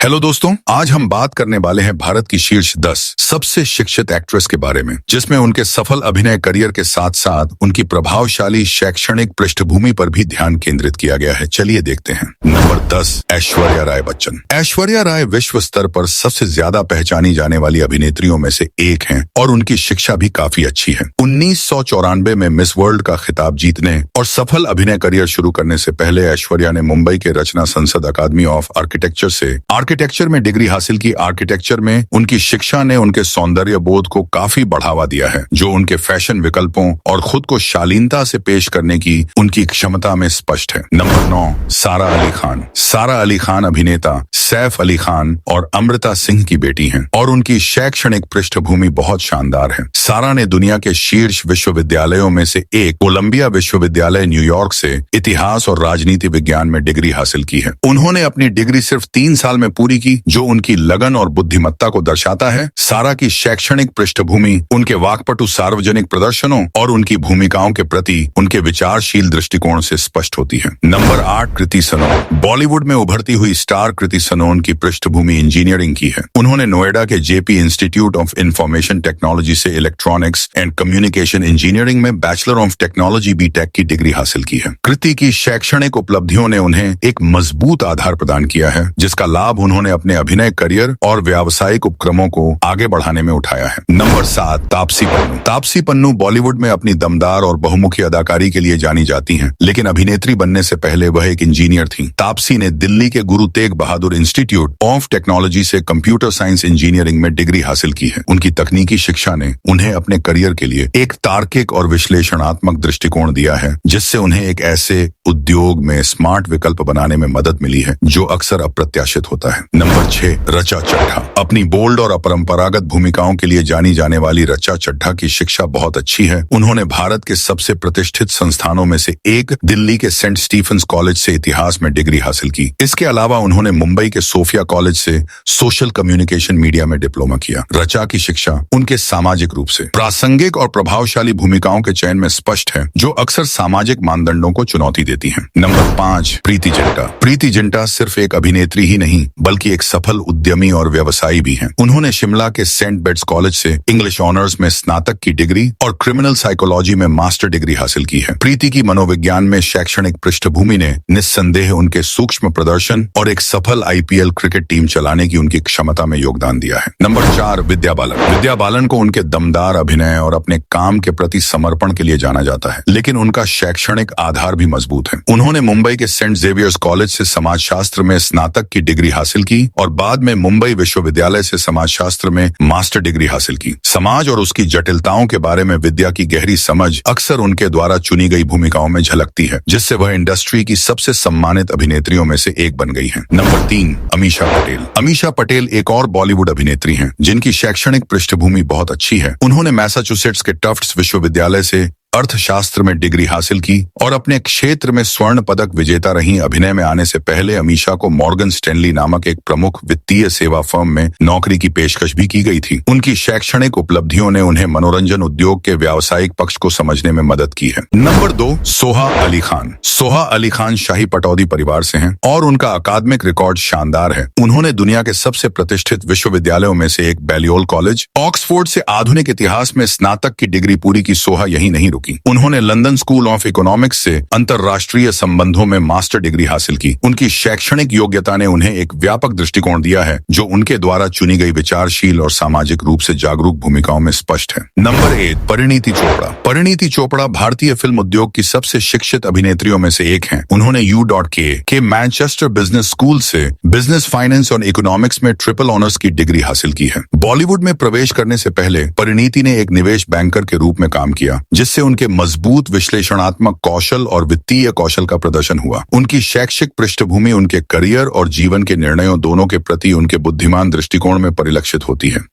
Hello दोस्तों, आज हम बात करने वाले हैं भारत की शीर्ष 10 सबसे शिक्षित एक्ट्रेस के बारे में, जिसमें उनके सफल अभिनय करियर के साथ साथ उनकी प्रभावशाली शैक्षणिक पृष्ठभूमि पर भी ध्यान केंद्रित किया गया है। चलिए देखते हैं। नंबर 10, ऐश्वर्या राय बच्चन। ऐश्वर्या राय विश्व स्तर पर सबसे ज्यादा पहचानी जाने वाली अभिनेत्रियों में से एक हैं और उनकी शिक्षा भी काफी अच्छी है। 1994 में मिस वर्ल्ड का खिताब जीतने और सफल अभिनय करियर शुरू करने से पहले ऐश्वर्या ने मुंबई के रचना संसद अकादमी ऑफ आर्किटेक्चर से आर्किटेक्चर में डिग्री हासिल की। आर्किटेक्चर में उनकी शिक्षा ने उनके सौंदर्य बोध को काफी बढ़ावा दिया है, जो उनके फैशन विकल्पों और खुद को शालीनता से पेश करने की उनकी क्षमता में स्पष्ट है। नंबर 9, सारा अली खान। सारा अली खान अभिनेता सैफ अली खान और अमृता सिंह की बेटी हैं और उनकी शैक्षणिक पृष्ठभूमि बहुत शानदार है। सारा ने दुनिया के शीर्ष विश्वविद्यालयों में से एक कोलंबिया विश्वविद्यालय न्यूयॉर्क से इतिहास और राजनीति विज्ञान में डिग्री हासिल की है। उन्होंने अपनी डिग्री सिर्फ 3 साल में पूरी की, जो उनकी लगन और बुद्धिमत्ता को दर्शाता है। सारा की शैक्षणिक पृष्ठभूमि उनके वाकपटु सार्वजनिक प्रदर्शनों और उनकी भूमिकाओं के प्रति उनके विचारशील दृष्टिकोण से स्पष्ट होती है। नंबर 8, कृति सनोन। बॉलीवुड में उभरती हुई स्टार कृति सनोन की पृष्ठभूमि इंजीनियरिंग की है। उन्होंने नोएडा के JP institute of information technology से इलेक्ट्रॉनिक्स एंड कम्युनिकेशन इंजीनियरिंग में बैचलर ऑफ टेक्नोलॉजी बीटेक की डिग्री हासिल की है। कृति की शैक्षणिक उपलब्धियों ने उन्हें एक मजबूत आधार प्रदान किया है, जिसका लाभ उन्होंने अपने अभिनय करियर और व्यावसायिक उपक्रमों को आगे बढ़ाने में उठाया है। नंबर 7, तापसी पन्नू। तापसी पन्नू बॉलीवुड में अपनी दमदार और बहुमुखी अदाकारी के लिए जानी जाती हैं, लेकिन अभिनेत्री बनने से पहले वह एक इंजीनियर थी। तापसी ने दिल्ली के Guru Tegh Bahadur institute of technology से कंप्यूटर साइंस इंजीनियरिंग में डिग्री हासिल की है। उनकी तकनीकी शिक्षा ने उन्हें अपने करियर के लिए एक तार्किक और विश्लेषणात्मक दृष्टिकोण दिया है, जिससे उन्हें एक ऐसे उद्योग में स्मार्ट विकल्प बनाने में मदद मिली है जो अक्सर अप्रत्याशित होता है। नंबर 6, रचा चड्ढा। अपनी बोल्ड और अपरंपरागत भूमिकाओं के लिए जानी जाने वाली रचा चड्ढा की शिक्षा बहुत अच्छी है। उन्होंने भारत के सबसे प्रतिष्ठित संस्थानों में से एक दिल्ली के सेंट स्टीफेंस कॉलेज से इतिहास में डिग्री हासिल की। इसके अलावा उन्होंने मुंबई के सोफिया कॉलेज से सोशल कम्युनिकेशन मीडिया में डिप्लोमा किया। रचा की शिक्षा उनके सामाजिक रूप से प्रासंगिक और प्रभावशाली भूमिकाओं के चयन में स्पष्ट है, जो अक्सर सामाजिक मानदंडों को चुनौती देती हैं। नंबर 5, प्रीति जिंटा। प्रीति जिंटा सिर्फ एक अभिनेत्री ही नहीं, बल्कि एक सफल उद्यमी और व्यवसायी भी हैं। उन्होंने शिमला के सेंट बेट्स कॉलेज से इंग्लिश ऑनर्स में स्नातक की डिग्री और क्रिमिनल साइकोलॉजी में मास्टर डिग्री हासिल की है। प्रीति की मनोविज्ञान में शैक्षणिक पृष्ठभूमि ने निस्संदेह उनके सूक्ष्म प्रदर्शन और एक सफल आईपीएल क्रिकेट टीम चलाने की उनकी क्षमता में योगदान दिया है। नंबर 4, विद्या बालन। विद्या बालन को उनके दमदार अभिनय और अपने काम के प्रति समर्पण के लिए जाना जाता है, लेकिन उनका शैक्षणिक आधार भी मजबूत है। उन्होंने मुंबई के सेंट जेवियर्स कॉलेज से समाजशास्त्र में स्नातक की डिग्री हासिल की और बाद में मुंबई विश्वविद्यालय से समाजशास्त्र में मास्टर डिग्री हासिल की। समाज और उसकी जटिलताओं के बारे में विद्या की गहरी समझ अक्सर उनके द्वारा चुनी गई भूमिकाओं में झलकती है, जिससे वह इंडस्ट्री की सबसे सम्मानित अभिनेत्रियों में से एक बन गई हैं। नंबर 3, अमीषा पटेल। अमीषा पटेल एक और बॉलीवुड अभिनेत्री हैं, जिनकी शैक्षणिक पृष्ठभूमि बहुत अच्छी है। उन्होंने मैसाचुसेट्स के टफ्ट्स विश्वविद्यालय से अर्थशास्त्र में डिग्री हासिल की और अपने क्षेत्र में स्वर्ण पदक विजेता रहीं। अभिनय में आने से पहले अमीषा को मॉर्गन स्टैनली नामक एक प्रमुख वित्तीय सेवा फर्म में नौकरी की पेशकश भी की गई थी। उनकी शैक्षणिक उपलब्धियों ने उन्हें मनोरंजन उद्योग के व्यावसायिक पक्ष को समझने में मदद की है। नंबर 2, सोहा अली खान। सोहा अली खान शाही पटौदी परिवार से हैं और उनका अकादमिक रिकॉर्ड शानदार है। उन्होंने दुनिया के सबसे प्रतिष्ठित विश्वविद्यालयों में से एक बैलियोल कॉलेज, ऑक्सफोर्ड से आधुनिक इतिहास में स्नातक की डिग्री पूरी की। सोहा यही नहीं रुकी, उन्होंने लंदन स्कूल ऑफ इकोनॉमिक्स से अंतरराष्ट्रीय संबंधों में मास्टर डिग्री हासिल की। उनकी शैक्षणिक योग्यता ने उन्हें एक व्यापक दृष्टिकोण दिया है, जो उनके द्वारा चुनी गई विचारशील और सामाजिक रूप से जागरूक भूमिकाओं में स्पष्ट है। नंबर 8, परिणीति चोपड़ा। परिणीति चोपड़ा भारतीय फिल्म उद्योग की सबसे शिक्षित अभिनेत्रियों में से एक हैं। उन्होंने U.K के मैनचेस्टर बिजनेस स्कूल से बिजनेस फाइनेंस और इकोनॉमिक्स में ट्रिपल ऑनर्स की डिग्री हासिल की है। बॉलीवुड में प्रवेश करने से पहले परिणीति ने एक निवेश बैंकर के रूप में काम किया, जिससे उनके मजबूत विश्लेषणात्मक कौशल और वित्तीय कौशल का प्रदर्शन हुआ। उनकी शैक्षिक पृष्ठभूमि उनके करियर और जीवन के निर्णयों दोनों के प्रति उनके बुद्धिमान दृष्टिकोण में परिलक्षित होती है।